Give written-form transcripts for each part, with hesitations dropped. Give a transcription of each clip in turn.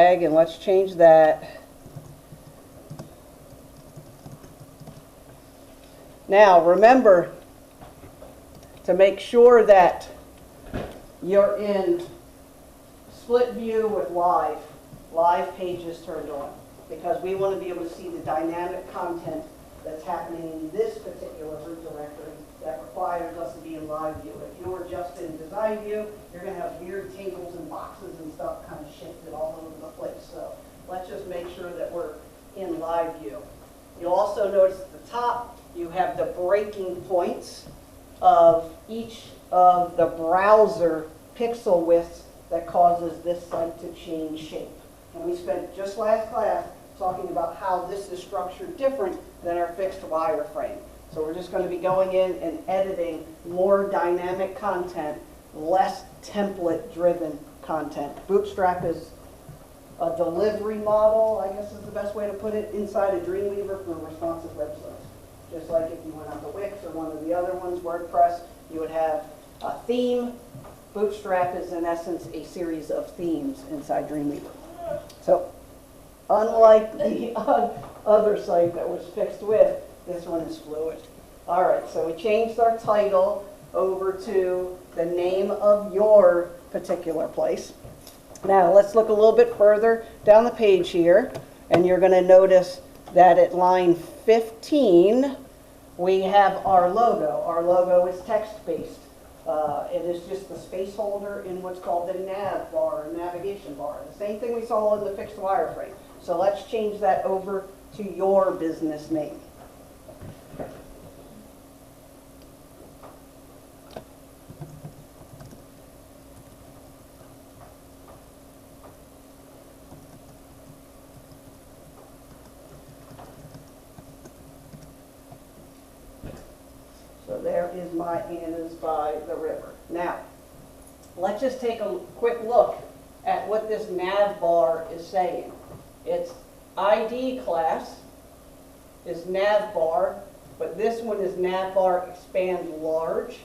tag, and let's change that. Now, remember to make sure that you're in split view with live pages turned on, because we want to be able to see the dynamic content that's happening in this particular root directory that requires us to be in live view. If you were just in design view, you're going to have weird tables and boxes and stuff kind of shifted all over the place. So let's just make sure that we're in live view. You'll also notice at the top, you have the breaking points of each of the browser pixel widths that causes this site to change shape. And we spent just last class talking about how this is structured different than our fixed wireframe. So we're just going to be going in and editing more dynamic content, less template-driven content. Bootstrap is a delivery model, I guess is the best way to put it, inside of Dreamweaver for responsive websites. Just like if you went on to Wix or one of the other ones, WordPress, you would have a theme. Bootstrap is in essence a series of themes inside Dreamweaver. So unlike the other site that was fixed with, this one is fluid. All right, so we changed our title over to the name of your particular place. Now let's look a little bit further down the page here, and you're going to notice that at line 15, we have our logo. Our logo is text-based. It is just the space holder in what's called the nav bar, or navigation bar. The same thing we saw in the fixed wireframe. So let's change that over to your business name. So there is My Anna's by the river. Now, let's just take a quick look at what this nav bar is saying. Its ID class is nav bar, but this one is nav bar expand large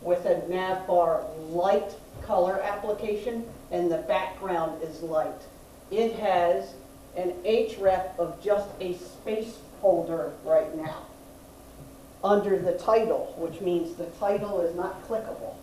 with a nav bar light color application, and the background is light. It has an href of just a space holder right now under the title, which means the title is not clickable.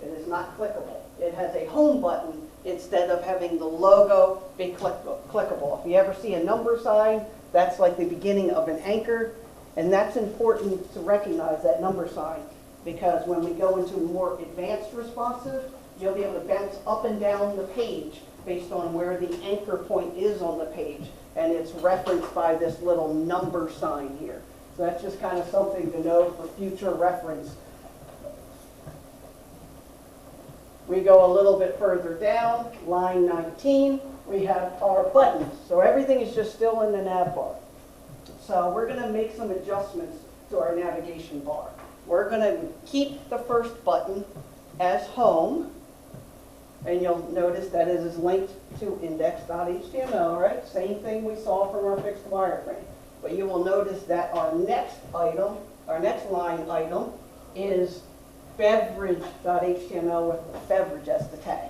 It is not clickable. It has a home button instead of having the logo be clickable. If you ever see a number sign, that's like the beginning of an anchor, and that's important to recognize, that number sign, because when we go into more advanced responsive, you'll be able to bounce up and down the page based on where the anchor point is on the page, and it's referenced by this little number sign here. So that's just kind of something to know for future reference. We go a little bit further down, line 19, we have our buttons. So everything is just still in the nav bar. So we're going to make some adjustments to our navigation bar. We're going to keep the first button as home, and you'll notice that it is linked to index.html, right? Same thing we saw from our fixed wireframe. But you will notice that our next item, our next line item, is beverage.html with beverage as the tag.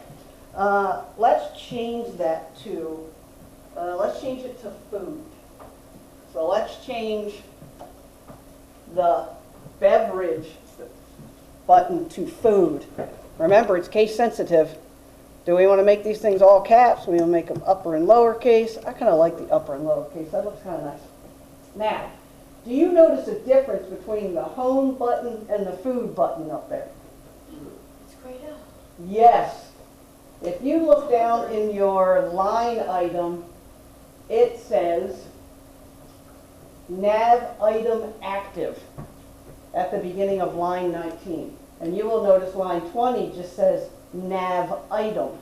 Let's change that to, let's change it to food. So let's change the beverage button to food. Remember, it's case sensitive. Do we want to make these things all caps? We want to make them upper and lower case. I kind of like the upper and lower case. That looks kind of nice. Now, do you notice a difference between the home button and the food button up there? It's grayed out. Yes. If you look down in your line item, it says nav item active at the beginning of line 19. And you will notice line 20 just says nav item.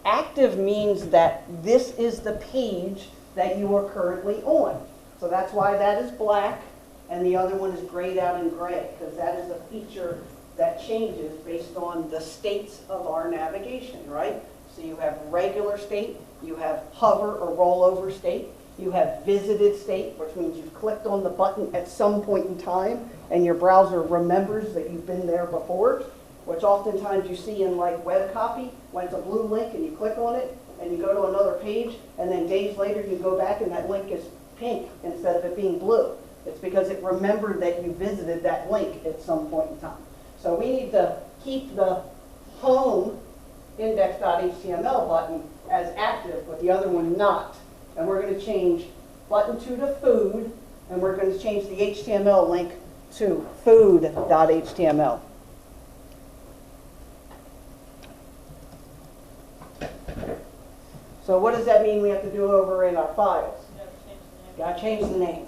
Active means that this is the page that you are currently on. So that's why that is black and the other one is grayed out in gray, because that is a feature that changes based on the states of our navigation, right? So you have regular state, you have hover or rollover state, you have visited state, which means you've clicked on the button at some point in time and your browser remembers that you've been there before, which oftentimes you see in like web copy when it's a blue link and you click on it, and you go to another page, and then days later you go back and that link is pink instead of it being blue. It's because it remembered that you visited that link at some point in time. So we need to keep the home index.html button as active, but the other one not. And we're going to change button 2 to food, and we're going to change the HTML link to food.html. So what does that mean we have to do over in our files? Got to change the name.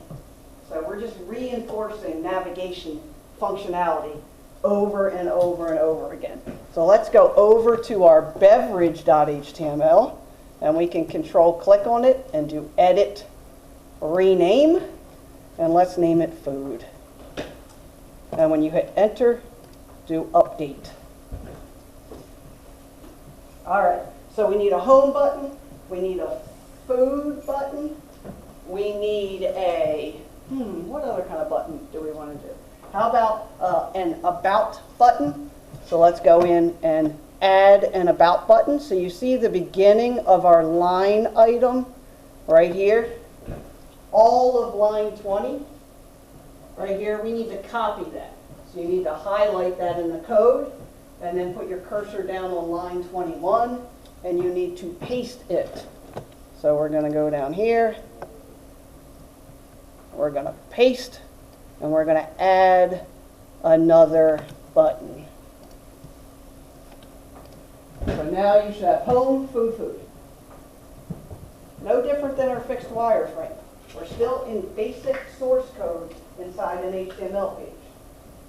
So we're just reinforcing navigation functionality over and over and over again. So let's go over to our beverage.html, and we can control click on it and do edit, rename, and let's name it food. And when you hit enter, do update. All right, so we need a home button, we need a food button, we need a, what other kind of button do we want to do? How about an about button? So let's go in and add an about button. So you see the beginning of our line item right here. All of line 20 right here, we need to copy that. So you need to highlight that in the code and then put your cursor down on line 21 and you need to paste it. So we're going to go down here. We're going to paste. And we're going to add another button. So now you should have home, food, food. No different than our fixed wireframe. We're still in basic source code inside an HTML page.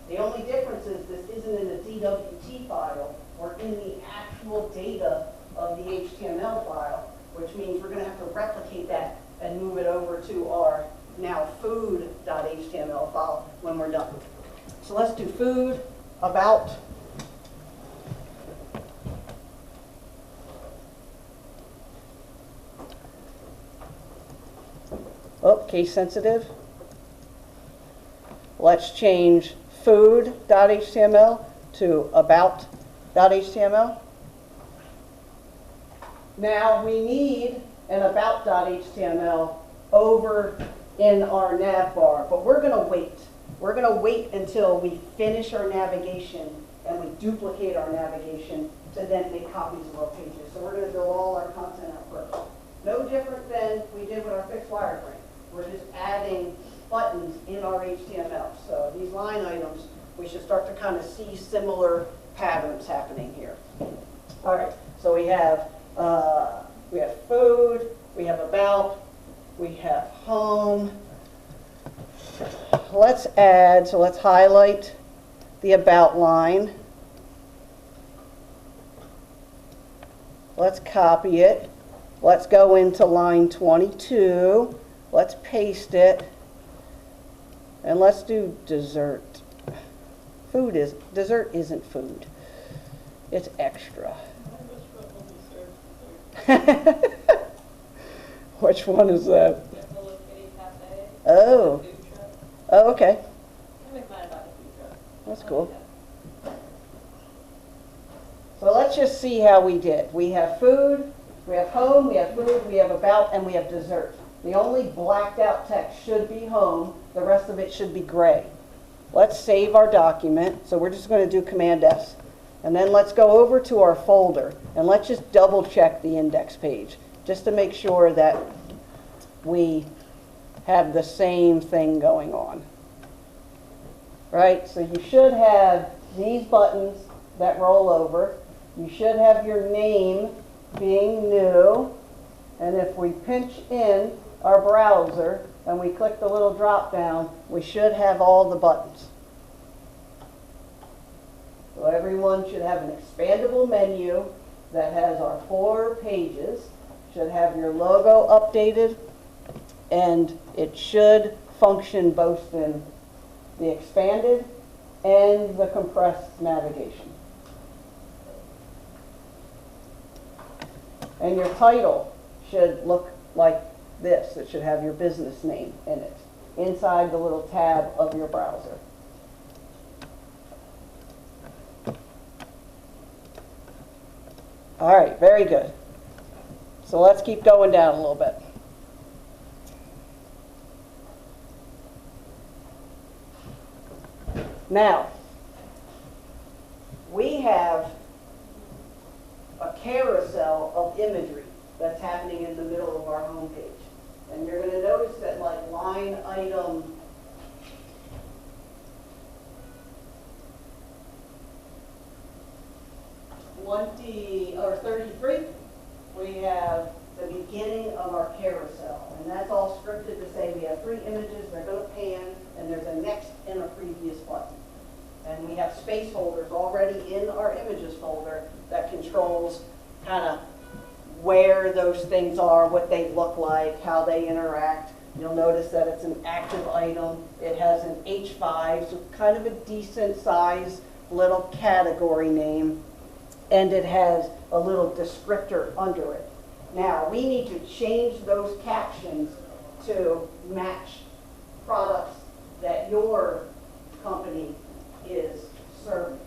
The only difference is this isn't in a DWT file or in the actual data of the HTML file, which means we're going to have to replicate that and move it over to our now food.html file when we're done. So let's do food, about, case sensitive. Let's change food.html to about.html. Now we need an about.html over in our nav bar, but we're going to wait. We're going to wait until we finish our navigation and we duplicate our navigation to then make copies of our pages. So we're going to build all our content out first. No different than we did with our fixed wireframe. We're just adding buttons in our HTML. So these line items, we should start to kind of see similar patterns happening here. All right, so we have food, we have about, we have home. Let's add, so let's highlight the about line. Let's copy it. Let's go into line 22. Let's paste it. And let's do dessert. Dessert isn't food. It's extra. Which one is that? Hello Kitty Cafe. Oh. Food truck. Oh, okay. I make mine about the food truck. That's cool. So let's just see how we did. We have food, we have home, we have food, we have about, and we have dessert. The only blacked out text should be home. The rest of it should be gray. Let's save our document. So we're just going to do Command S. And then let's go over to our folder and let's just double check the index page just to make sure that we have the same thing going on. Right? So you should have these buttons that roll over. You should have your name being new. And if we pinch in our browser and we click the little drop down, we should have all the buttons. So everyone should have an expandable menu that has our 4 pages, should have your logo updated, and it should function both in the expanded and the compressed navigation. And your title should look like this. It should have your business name in it, inside the little tab of your browser. All right, very good. So let's keep going down a little bit. Now, we have a carousel of imagery that's happening in the middle of our homepage. And you're going to notice that like line item 20 or 33, we have the beginning of our carousel. And that's all scripted to say we have 3 images, they're going to pan, and there's a next and a previous button. And we have space holders already in our images folder that controls kind of where those things are, what they look like, how they interact. You'll notice that it's an active item. It has an H5, so kind of a decent size little category name. And it has a little descriptor under it. Now, we need to change those captions to match products that your company is serving.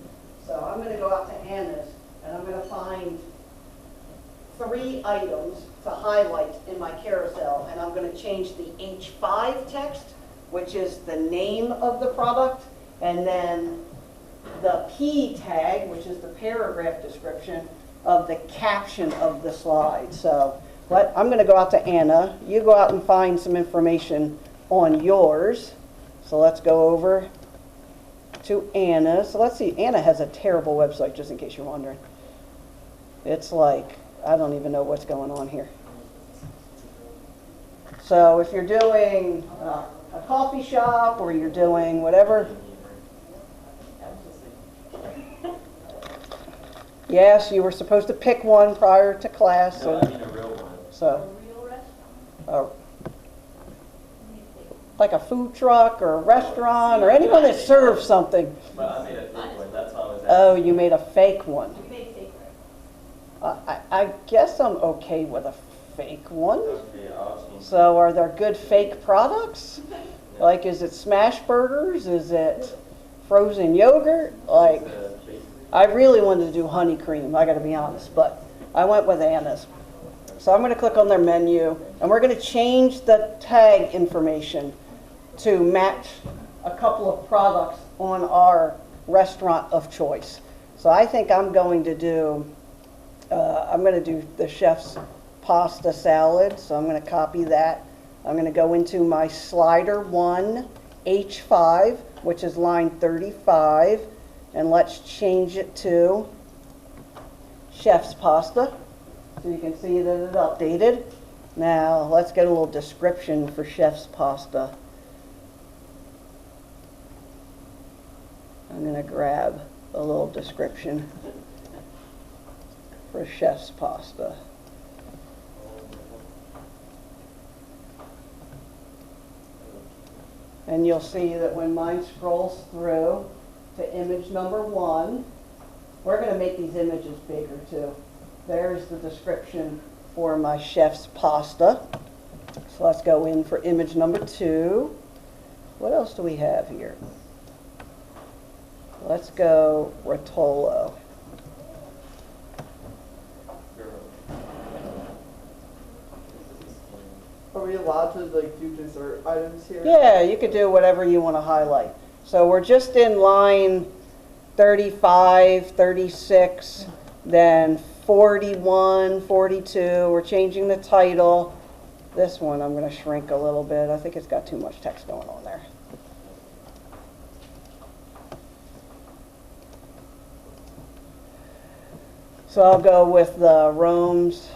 So I'm going to go out to Anna's, and I'm going to find 3 items to highlight in my carousel, and I'm going to change the H5 text, which is the name of the product, and then the P tag, which is the paragraph description of the caption of the slide. So I'm going to go out to Anna. You go out and find some information on yours. So let's go over to Anna. So let's see. Anna has a terrible website, just in case you're wondering. It's like, I don't even know what's going on here. So if you're doing a coffee shop or you're doing whatever. Yes, you were supposed to pick one prior to class. No, I mean a real one. So, Real restaurant? like a food truck or a restaurant or anyone that serves something. But I made a fake one, that's why I was asking. Oh, you made a fake one. We made fake I guess I'm okay with a fake one. Okay, I'll change. So are there good fake products? Like, is it smash burgers? Is it frozen yogurt? Like, I really wanted to do honey cream, I gotta be honest, but I went with Anna's. So I'm gonna click on their menu, and we're gonna change the tag information to match a couple of products on our restaurant of choice. So I think I'm going to do the chef's pasta salad, so I'm gonna copy that. I'm gonna go into my slider 1, H5, which is line 35, and let's change it to chef's pasta, so you can see that it's updated. Now, let's get a little description for chef's pasta. I'm going to grab a little description for chef's pasta. And you'll see that when mine scrolls through to image number 1, we're going to make these images bigger too. There's the description for my chef's pasta. So let's go in for image number 2. What else do we have here? Let's go Rotolo. Are we allowed to like do dessert items here? Yeah, you could do whatever you want to highlight. So we're just in line 35, 36, then 41, 42. We're changing the title. This one I'm going to shrink a little bit. I think it's got too much text going on there. So I'll go with the Rome's.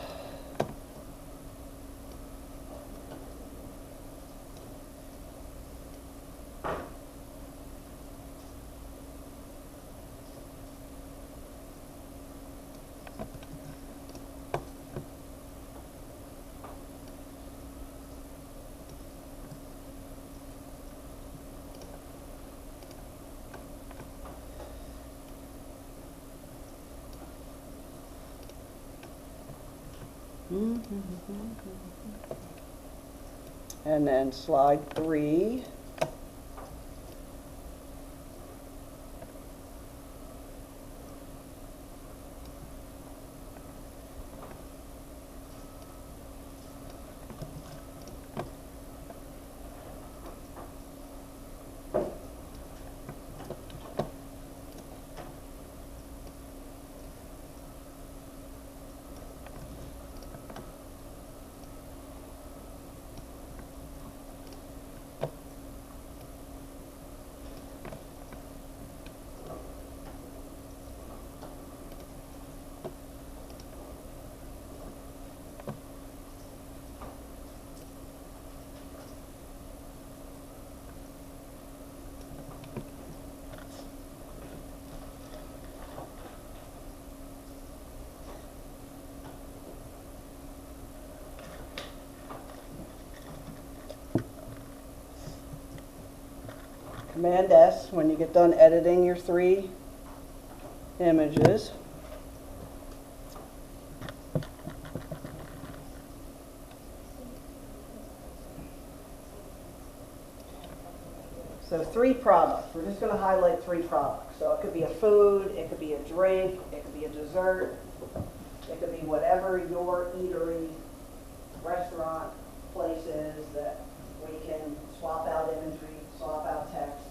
And then slide 3. Command S when you get done editing your 3 images. So 3 products. We're just going to highlight 3 products. So it could be a food, it could be a drink, it could be a dessert, it could be whatever your eatery, restaurant, place is that we can swap out imagery, swap out text,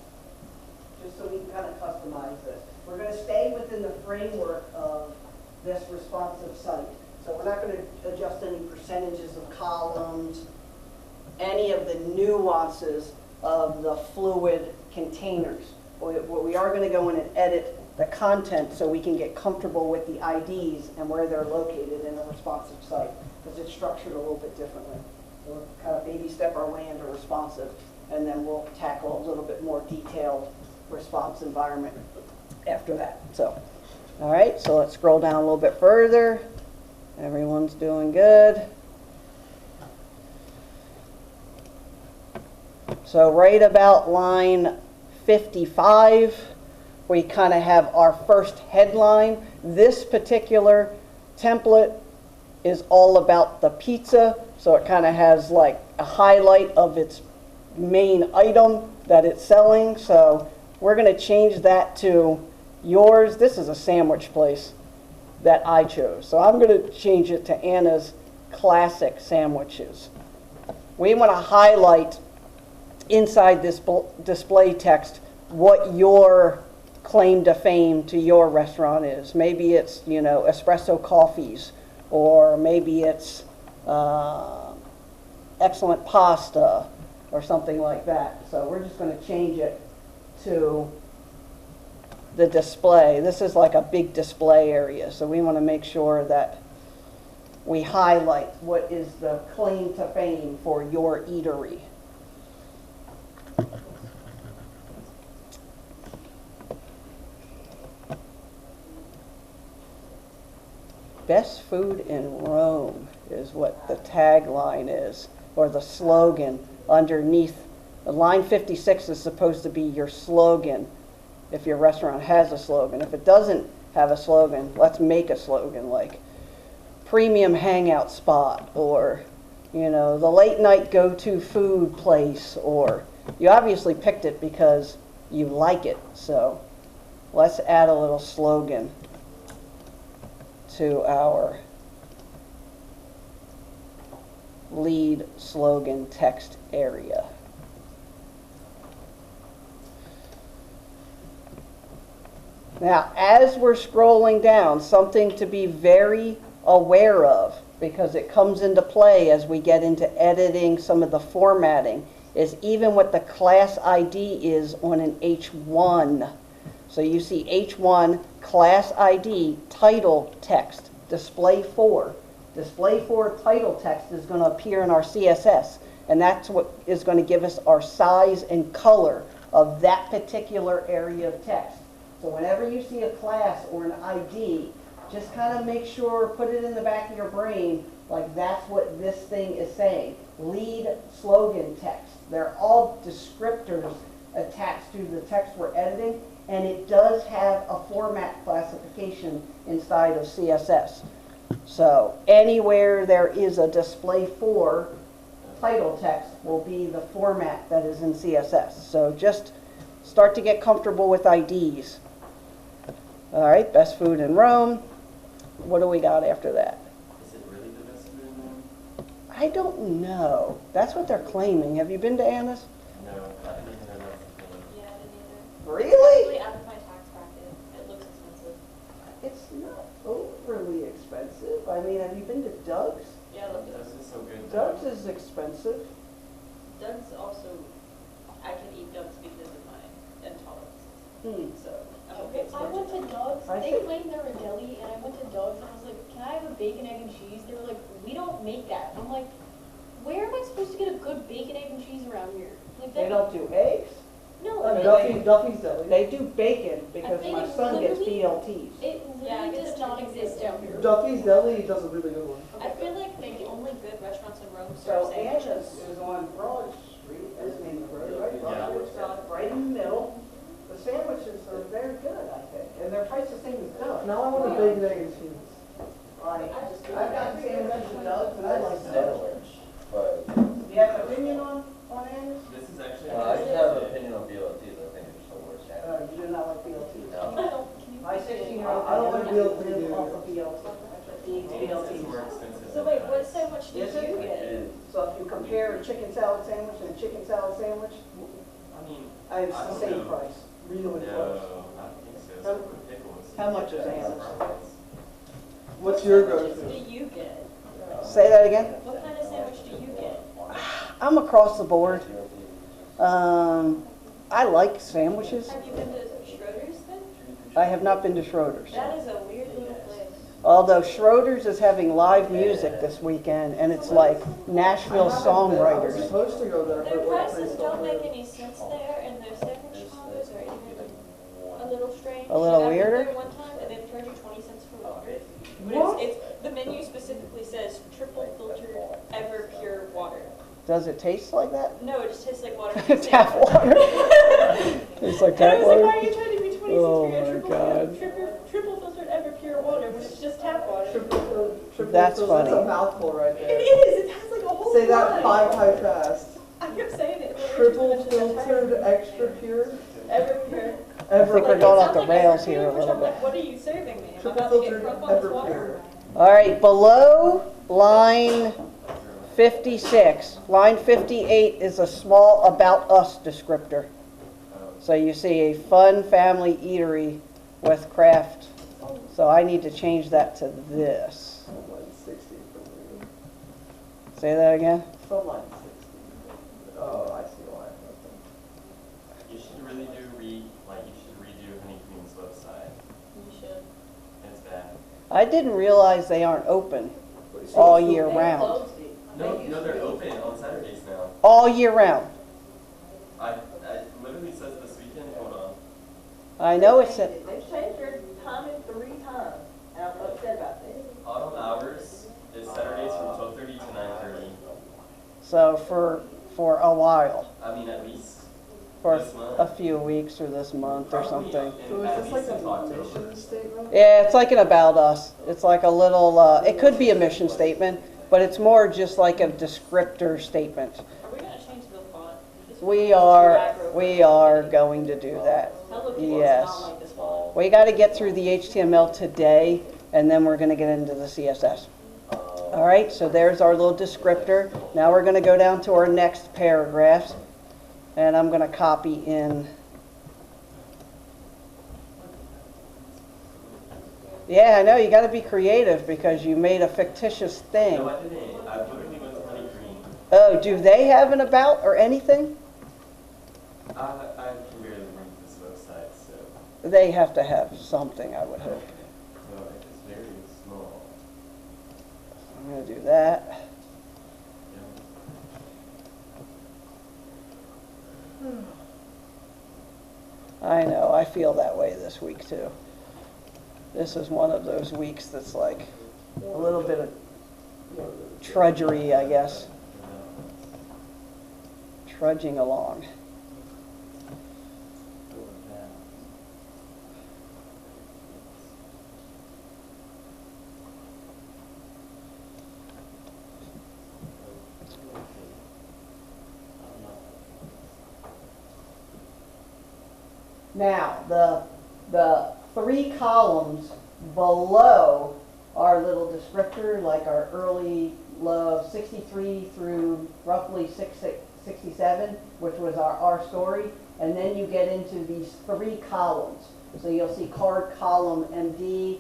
just so we can kind of customize this. We're going to stay within the framework of this responsive site. So we're not going to adjust any percentages of columns, any of the nuances of the fluid containers. What we are going to go in and edit the content so we can get comfortable with the IDs and where they're located in a responsive site, because it's structured a little bit differently. So we'll kind of baby step our way into responsive, and then we'll tackle a little bit more detailed response environment after that. So, all right, so let's scroll down a little bit further. Everyone's doing good. So right about line 55, we kind of have our first headline. This particular template is all about the pizza, so it kind of has like a highlight of its main item that it's selling. So we're going to change that to yours. This is a sandwich place that I chose, so I'm going to change it to Anna's Classic Sandwiches. We want to highlight inside this display text what your claim to fame to your restaurant is. Maybe it's, you know, espresso coffees, or maybe it's excellent pasta or something like that. So we're just going to change it to the display. This is like a big display area, so we want to make sure that we highlight what is the claim to fame for your eatery. Best food in Rome is what the tagline is, or the slogan underneath. Line 56 is supposed to be your slogan if your restaurant has a slogan. If it doesn't have a slogan, let's make a slogan like premium hangout spot, or, you know, the late night go-to food place, or you obviously picked it because you like it. So let's add a little slogan to our lead slogan text area. Now, as we're scrolling down, something to be very aware of, because it comes into play as we get into editing some of the formatting, is even what the class ID is on an H1. So you see H1, class ID, title text, display 4. Display 4 title text is going to appear in our CSS, and that's what is going to give us our size and color of that particular area of text. So whenever you see a class or an ID, just kind of make sure, put it in the back of your brain, like that's what this thing is saying. Lead slogan text. They're all descriptors attached to the text we're editing, and it does have a format classification inside of CSS. So anywhere there is a display 4 title text will be the format that is in CSS. So just start to get comfortable with IDs. All right, best food in Rome. What do we got after that? Is it really the best food in Rome? I don't know. That's what they're claiming. Have you been to Anna's? No, I didn't even know that's the thing. Yeah, I didn't either. Really? Especially out of my tax bracket, it looks expensive. It's not overly expensive. I mean, have you been to Doug's? Yeah, I love This Doug's. is so good. Doug's is expensive. Doug's also, I can eat Doug's because of my intolerance. So I'm okay. I went to Doug's, I they see. claimed they're a deli, and I went to Doug's and I was like, can I have a bacon, egg, and cheese? They were like, we don't make that. I'm like, where am I supposed to get a good bacon, egg, and cheese around here? Like, They that, don't do eggs. no, I mean, like, Duffy's Deli. They do bacon because think my it's son gets literally- BLTs. it Yeah, I literally get does the not chicken exist sandwich. down here. Duffy's Deli does a really good one. I feel like the only good restaurants in Rome So serve Anna's sandwiches. is on Broad Street, that's the name of the road, right? Yeah. Broad Street's right in the middle. Now I want a bacon, egg, and cheese. I've gotten sandwiches from Doug's and I like them. Sandwich, but, Do you have an opinion on Anna's? this is actually. I just have an opinion on BLTs, I think it's the worst sandwich. You do not like BLTs? No. My 16-year-old. I don't like BLT live off either. of BLT. He eats It's more BLTs. expensive. So wait, what sandwich did Is it? you It get? is. So if you compare a chicken salad sandwich and a chicken salad sandwich, I mean, it's I the don't same know. price, really no, close. I don't think so. So with pickles. How much is that's Anna's? fries. What's your Sandwiches go-to? do you get? Say that again? What kind of sandwich do you get? I'm across the board. I like sandwiches. Have you been to Schroeder's then? I have not been to Schroeder's. That is a weird little place. Although Schroeder's is having live music this weekend, and it's like Nashville I was songwriters. supposed to go there, Their but like, prices they don't don't make have. any sense there, and their sandwich combos are even a little strange. A little I went weirder? there one time, and they charge you 20 cents for water. What? But it's, the menu specifically says triple filtered, ever pure water. Does it taste like that? No, it just tastes like water. Tap water. Tastes like And tap I was like, why water? are you trying to be 20 cents Oh for your my triple, God. triple filtered, ever pure water when it's just tap water? Triple That's fills, funny. That's a mouthful right It there. is. It has like a whole. Say that line. 5 times fast. I kept saying it. Triple filtered, extra pure, Ever pure. I ever. think we're Like, going it off the sounds like rails Ever here a Pure, which little I'm bit. like, what are you serving me? I'm Triple about to get filtered, drunk on this ever water. pure. All right, below line 56, line 58 is a small About Us descriptor. So you see a fun family eatery with craft. So I need to change that to this. Line 60 for me. Say that again? From line 60. Oh, I see why. You should really you should redo Honey Cream's website. You should. It's bad. I didn't realize they aren't open Okay. all year They round. closed it. No, they're open on Saturdays now. All year round. I literally says this weekend, hold on. I know it's at, They've changed their timing 3 times, and I'm upset about that. Autumn hours is Saturdays from 12:30 to 9:30. so for a while, I mean, at least for this month. a few weeks or this month or Probably something. So at is this least like until a October. mission statement? Yeah, it's like an About Us. It's like a little, it could be a mission statement, but it's more just like a descriptor statement. Are we gonna change the font? This We one's too are, aggro for we me. are going to do that. Hello Kitty Yes. does not like this font. We got to get through the HTML today, and then we're going to get into the CSS. All right, so there's our little descriptor. Now we're going to go down to our next paragraphs, and I'm going to copy in. Yeah, I know, you got to be creative because you made a fictitious thing. No, I didn't. I literally went to Honey Cream. Oh, do they have an about or anything? I can barely read this website, so They have to have something, I would hope. no, it's very small. I'm going to do that. Yeah. I know, I feel that way this week too. This is one of those weeks that's like a little bit of trudgery, I guess. Trudging along. Now, the 3 columns below our little descriptor, like our early love 63 through roughly 67, which was our story, and then you get into these 3 columns. So you'll see card column MD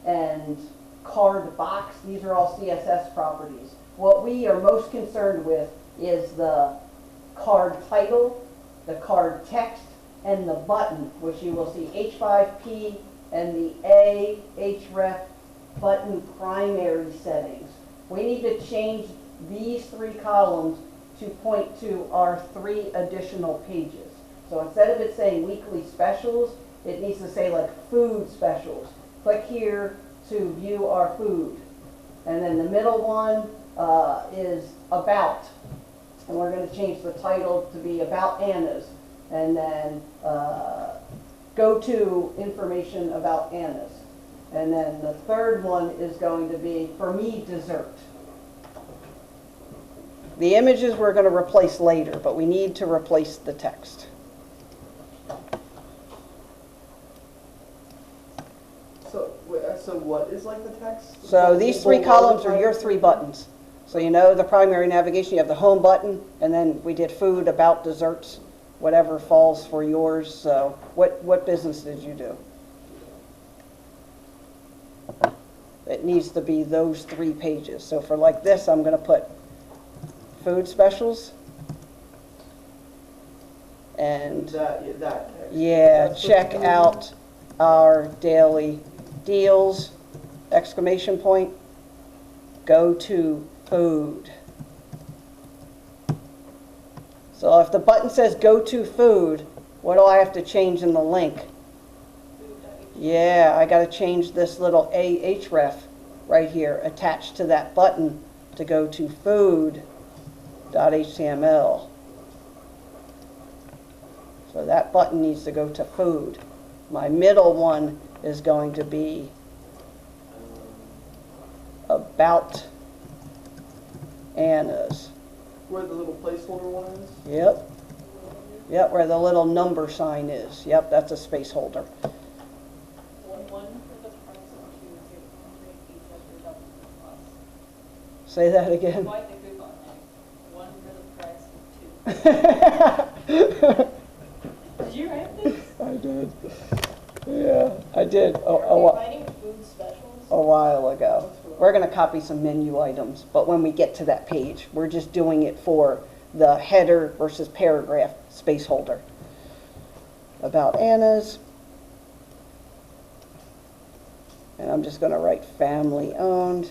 and card box. These are all CSS properties. What we are most concerned with is the card title, the card text, and the button, which you will see H5P and the A href button primary settings. We need to change these 3 columns to point to our 3 additional pages. So instead of it saying weekly specials, it needs to say like food specials. Click here to view our food. And then the middle one is about. And we're going to change the title to be About Anna's. And then go to information about Anna's. And then the third one is going to be, for me, dessert. The images we're going to replace later, but we need to replace the text. So what is like the text? So these three Below columns the are your privacy? three buttons. So you know the primary navigation, you have the home button, and then we did food, about, desserts, whatever falls for yours. So what business did you do? It needs to be those 3 pages. So for like this, I'm going to put food specials. And That. yeah, That's check what- out our daily deals, exclamation point. Go to food. So if the button says go to food, what do I have to change in the link? Yeah, I got to change this little ahref right here attached to that button to go to food.html. So that button needs to go to food. My middle one is going to be about Anna's. Where the little placeholder one is? Yep. Yep, where the little number sign is. Yep, that's a space holder. One for the price of 2 great pizza for double plus. Say that again. Quite the coupon, like, 1 for the price of 2. Did you write this? I did. Yeah, I did Are we writing food specials? a while ago. We're going to copy some menu items, but when we get to that page, we're just doing it for the header versus paragraph space holder. About Anna's. And I'm just going to write family owned.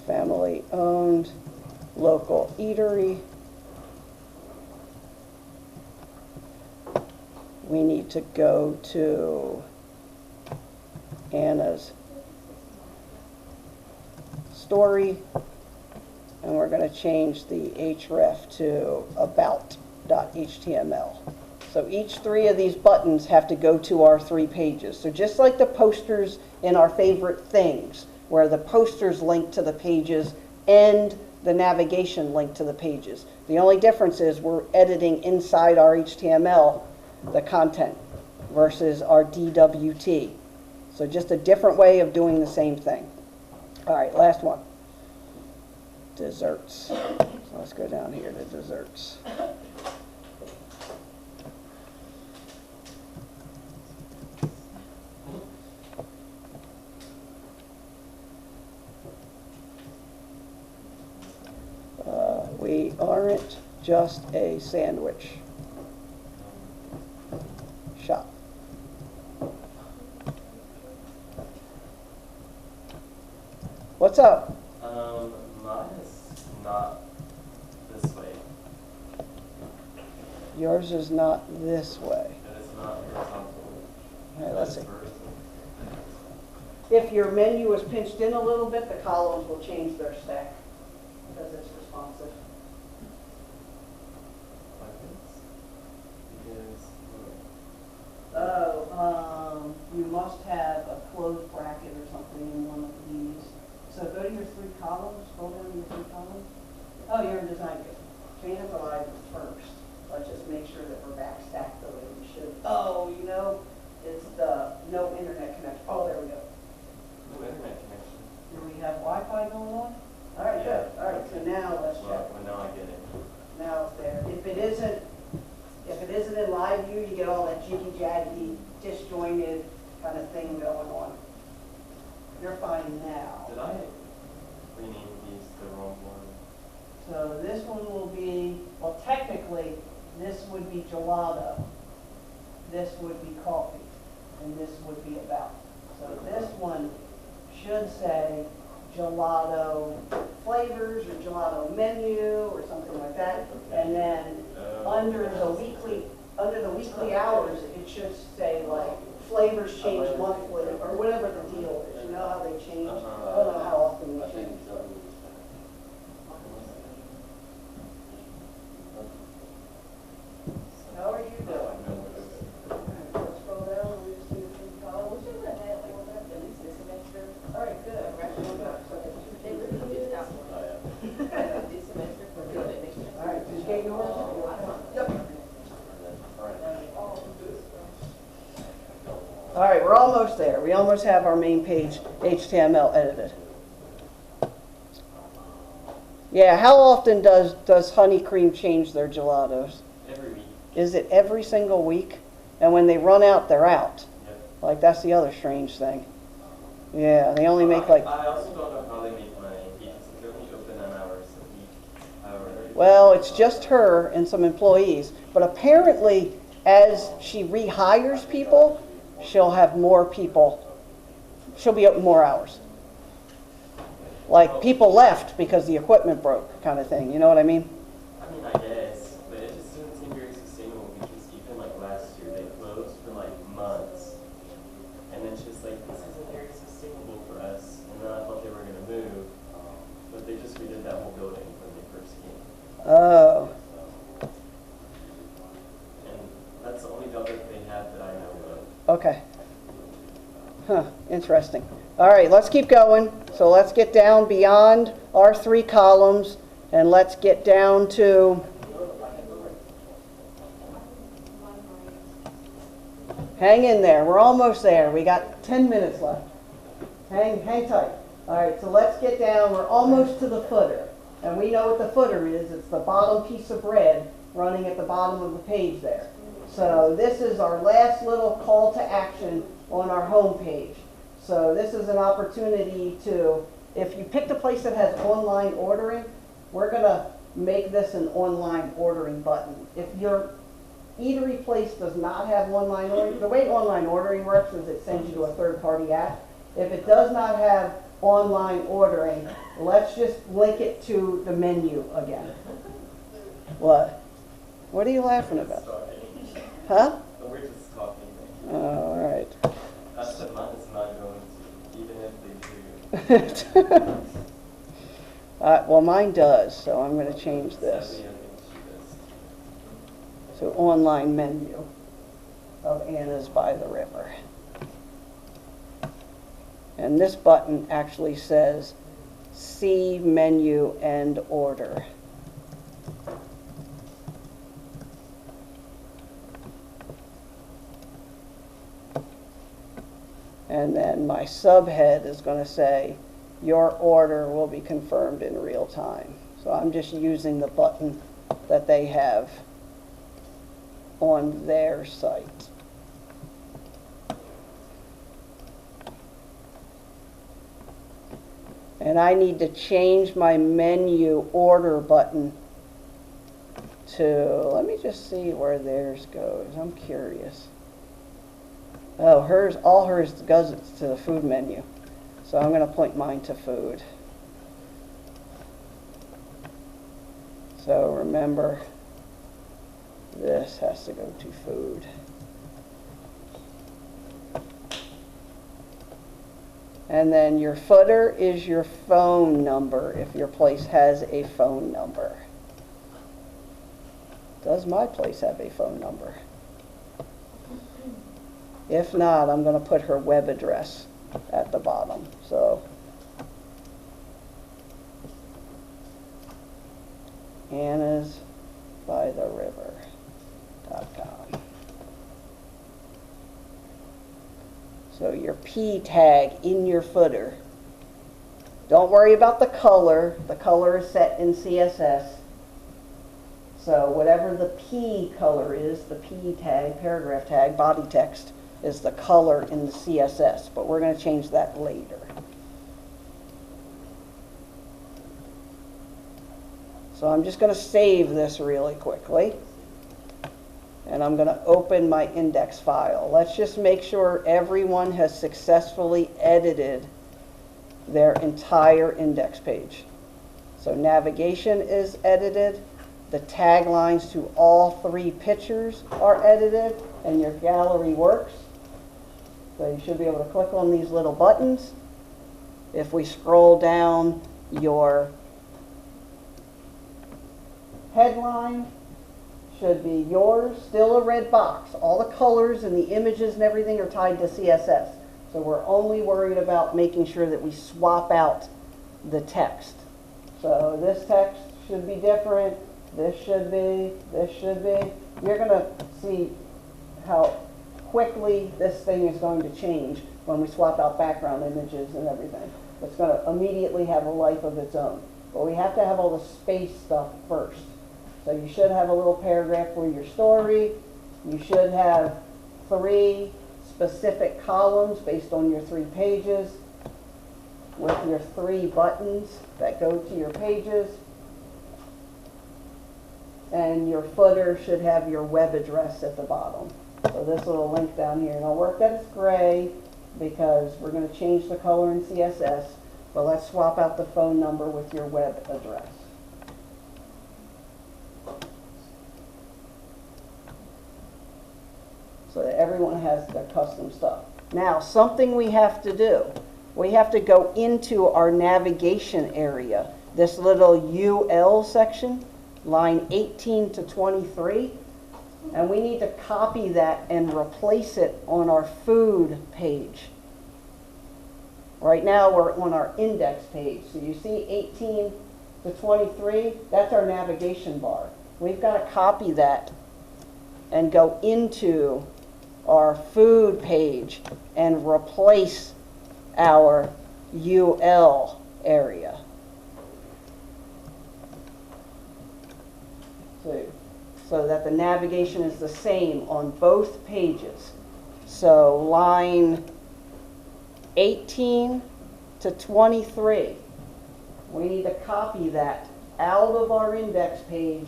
Family owned local eatery. We need to go to Anna's story, and we're going to change the href to about.html. So each 3 of these buttons have to go to our 3 pages. So just like the posters in our favorite things, where the posters link to the pages and the navigation link to the pages. The only difference is we're editing inside our HTML the content versus our DWT. So just a different way of doing the same thing. All right, last one. Desserts. So let's go down here to desserts. We aren't just a sandwich shop. What's up? Mine is not this way. Yours is not this way. It is not horizontal. All right, let's see. It's vertical. If your menu is pinched in a little bit, the columns will change their stack because it's responsive. Like this. Because, You must have a closed bracket or something in one of these. So go to your 3 columns, scroll down to your 3 columns. Oh, you're in design view. Change it to live first. Let's just make sure that we're back stacked the way we should. Oh, you know, it's the no internet connection. Oh, there we go. no internet connection. Do we have Wi-Fi going on? All right, good. All right, so now let's check. Well, now I get it. Now it's there. If it isn't in live view, you get all that jiggy-jaggy, disjointed kind of thing going on. You're fine now. Did I rename these the wrong one? So this one will be, well, technically, this would be gelato. This would be coffee. And this would be about. So this one should say gelato flavors or gelato menu or something like that. And then under the weekly hours, it should say like flavors change monthly or whatever the deal is. You know how they change? I don't know how often they change. Uh, 'cause All right, we're almost there. We almost have our main page HTML edited. Yeah, how often does Honey Cream change their gelatos? Every week. Is it every single week? And when they run out, they're out. Yep. Like, that's the other strange thing. Yeah, they only make like, I also don't know how they make money because they only open an hour a week. well, it's just her and some employees. But apparently, as she rehires people, she'll have more people. She'll be open more hours. Like, people left because the equipment broke, kind of thing. You know what I mean? I mean, I guess, but it just doesn't seem very sustainable because even like last year, they closed for like months. And then she's like, this isn't very sustainable for us. And then I thought they were going to move, but they just redid that whole building when they first came. Oh. And that's the only job that they have that I know of. Okay. Huh, interesting. All right, let's keep going. So let's get down beyond our 3 columns and let's get down to, hang in there, we're almost there. We got 10 minutes left. Hang tight. All right, so let's get down, we're almost to the footer. And we know what the footer is. It's the bottom piece of bread running at the bottom of the page there. So this is our last little call to action on our home page. So this is an opportunity to, if you picked a place that has online ordering, we're going to make this an online ordering button. If your eatery place does not have online ordering, the way online ordering works is it sends you to a third-party app. If it does not have online ordering, let's just link it to the menu again. What? What are you laughing about? Huh? We're just talking. Oh, all right. That's the mine is not going to, even if they do. Well, mine does, so I'm going to change this Sadly, I think she does. to online menu of Anna's by the River. And this button actually says see menu and order. And then my subhead is going to say, your order will be confirmed in real time. So I'm just using the button that they have on their site. And I need to change my menu order button to, let me just see where theirs goes. I'm curious. Oh, all hers goes to the food menu. So I'm going to point mine to food. So remember, this has to go to food. And then your footer is your phone number if your place has a phone number. Does my place have a phone number? If not, I'm going to put her web address at the bottom. So Anna's by the river.com. So your P tag in your footer. Don't worry about the color. The color is set in CSS. So whatever the P color is, the P tag, paragraph tag, body text, is the color in the CSS. But we're going to change that later. So I'm just going to save this really quickly. And I'm going to open my index file. Let's just make sure everyone has successfully edited their entire index page. So navigation is edited. The taglines to all 3 pictures are edited, and your gallery works. So you should be able to click on these little buttons. If we scroll down, your headline should be yours, still a red box. All the colors and the images and everything are tied to CSS. So we're only worried about making sure that we swap out the text. So this text should be different, this should be, this should be. You're going to see how quickly this thing is going to change when we swap out background images and everything. It's going to immediately have a life of its own. But we have to have all the space stuff first. So you should have a little paragraph for your story. You should have 3 specific columns based on your 3 pages with your 3 buttons that go to your pages. And your footer should have your web address at the bottom. So this little link down here, and I'll work that it's gray because we're going to change the color in CSS, but let's swap out the phone number with your web address. So that everyone has their custom stuff. Now, something we have to do, we have to go into our navigation area, this little UL section, line 18 to 23, and we need to copy that and replace it on our food page. Right now we're on our index page, so you see 18 to 23, that's our navigation bar. We've got to copy that and go into our food page and replace our UL area. So that the navigation is the same on both pages. So line 18 to 23, we need to copy that out of our index page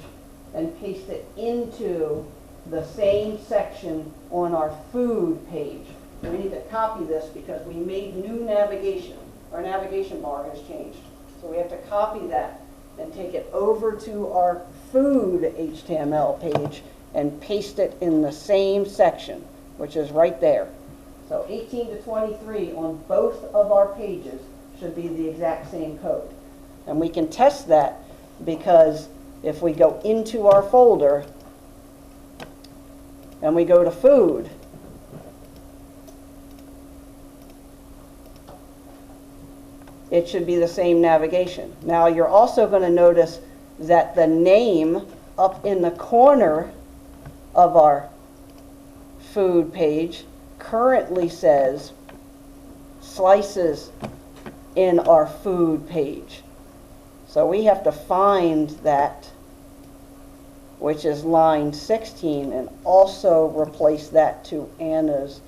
and paste it into the same section on our food page. We need to copy this because we made new navigation. Our navigation bar has changed. So we have to copy that and take it over to our food HTML page and paste it in the same section, which is right there. So 18 to 23 on both of our pages should be the exact same code. And we can test that because if we go into our folder and we go to food, it should be the same navigation. Now you're also going to notice that the name up in the corner of our food page currently says slices in our food page. So we have to find that, which is line 16, and also replace that to Anna's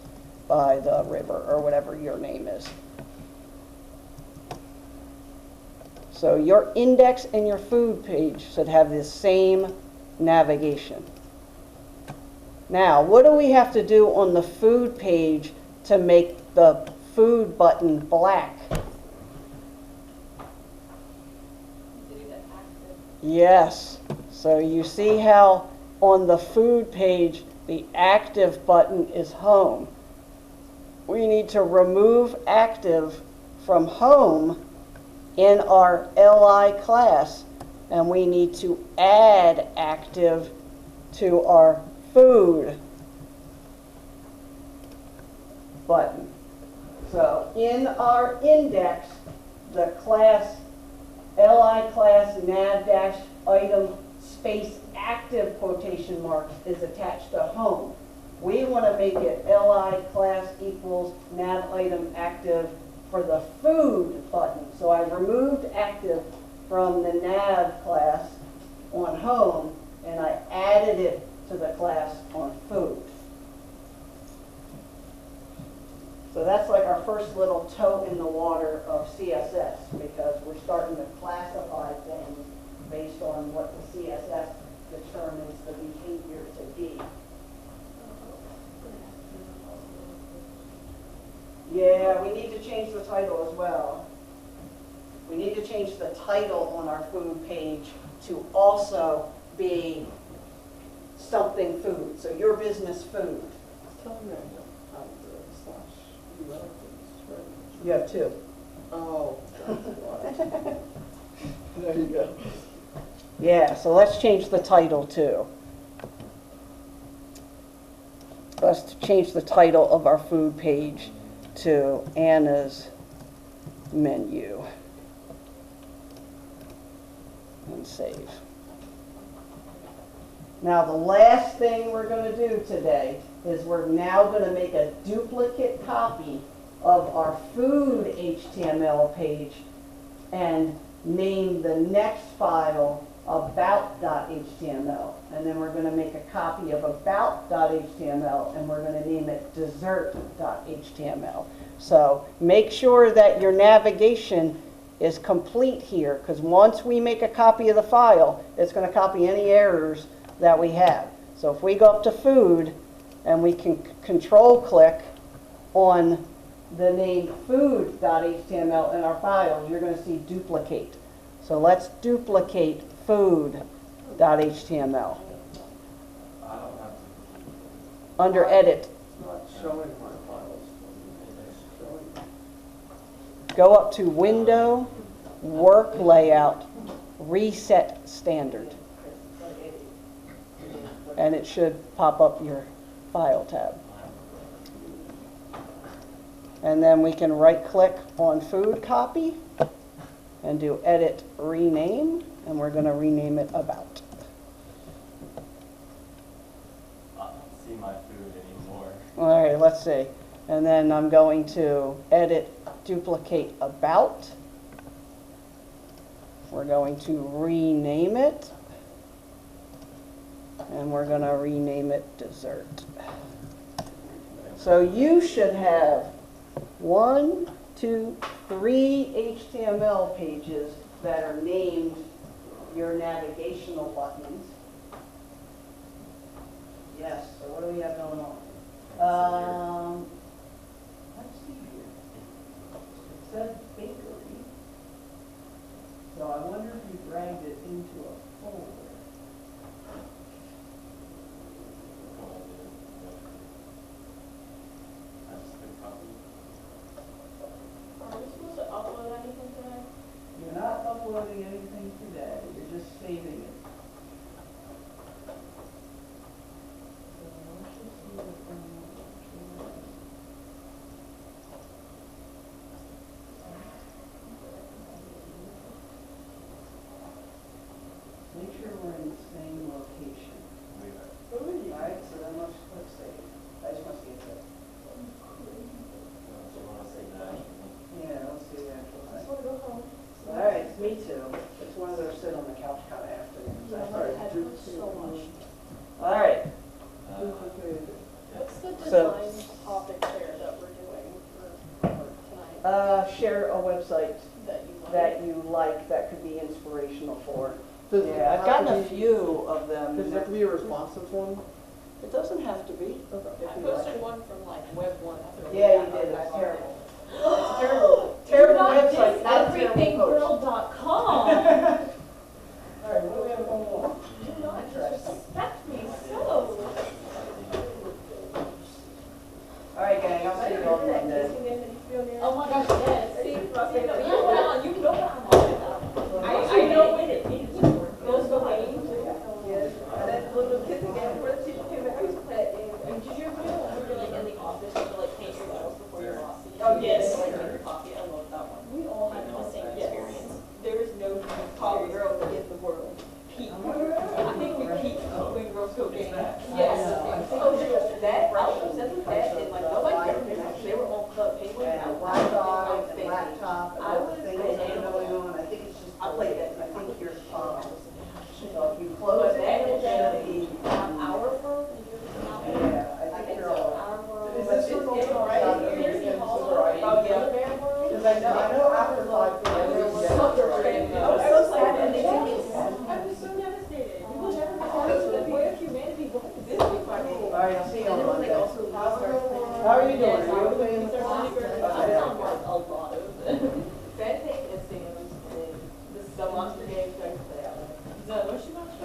by the river, or whatever your name is. So your index and your food page should have the same navigation. Now, what do we have to do on the food page to make the food button black? Yes. So you see how on the food page the active button is home. We need to remove active from home in our LI class, and we need to add active to our food button. So in our index, the class LI class nav-item space active quotation marks is attached to home. We want to make it LI class equals nav item active for the food button. So I removed active from the nav class on home and I added it to the class on food. So that's like our first little toe in the water of CSS, because we're starting to classify things based on what the CSS determines the behavior to be. Yeah, we need to change the title as well. We need to change the title on our food page to also be something food. So your business food. Tell me how the slash UL is, right? You have 2. Oh, that's why. There you go. Yeah, so let's change the title too. Let's change the title of our food page to Anna's menu. And save. Now the last thing we're going to do today is we're now gonna make a duplicate copy of our food HTML page and name the next file about.html. And then we're gonna make a copy of about.html and we're gonna name it dessert.html. So make sure that your navigation is complete here, because once we make a copy of the file, it's gonna copy any errors that we have. So if we go up to food and we can control click on the name food.html in our file, you're going to see duplicate. So let's duplicate food.html I don't have to. under edit. It's not showing my files. It's showing. Go up to window, work layout, reset standard. And it should pop up your file tab. And then we can right click on food copy and do edit rename, and we're going to rename it about. I don't see my food anymore. All right, let's see. And then I'm going to edit duplicate about. We're going to rename it. And we're going to rename it dessert. So you should have 1, 2, 3 HTML pages that are named your navigational buttons. Yes, so what do we have going on? Let's see here. It said bakery. So I wonder if you dragged it into a folder. Are we supposed to upload anything today? You're not uploading anything today, you're just saving it. So let's just see what's going on. Make sure we're in the same location. Alright, so then let's click save. I just want to see it there. Do you want to say that? Yeah, let's see the actual I just thing. wanna go home. Alright, me too. It's one of those sit on the couch kind of afternoons. Yeah, Sorry. I had so much. Alright, What's the So- design topic there that we're doing for tonight share a website that you like? that you like that could be inspirational for. Does it Yeah, I've have to gotten a be- few of them. Does it have to be a responsive one? It doesn't have to be. I posted one from like Web 1. Yeah, you did, it's terrible. It's terrible. Terrible website, not a terrible post. Everythinggirl.com. Alright, what do we have going on? Do not disrespect me so. Alright gang, I'll see you on Monday. Oh my gosh, yes. See, you know what I'm on. I know when it is. Those games. Yes, and then little kids again, before the teacher came back, I used to play that game. And did you ever know when we were like in the office, you could like paint your nails before your boss sees you? Oh, yes. Like drink your coffee. I love that one. We all had the same Yes. experience. There is no Call coffee the girl in the world. peak. I think we peaked when girls go game. Yes. I know. Oh, that, I was obsessed with that, and like, nobody cared, they were on Club Penguin. And Wi-Fi and laptop and all the things that are going on, I think it's just. I played that. I think you're, so if you close it, it should be. Our world, Yeah, I think you're all. our world. Is this your game right here? Oh, yeah. Because I know after 5 p.m. everyone's I was so sad that they took it. I was so devastated. We will never be the way of humanity. What is this? All right, I'll see you on And it was like Monday. also, How are you doing? Are you okay in the class? I've done like a lot of them. Fantastic and Sims, and this is the monster game that I play out. So, what she watched?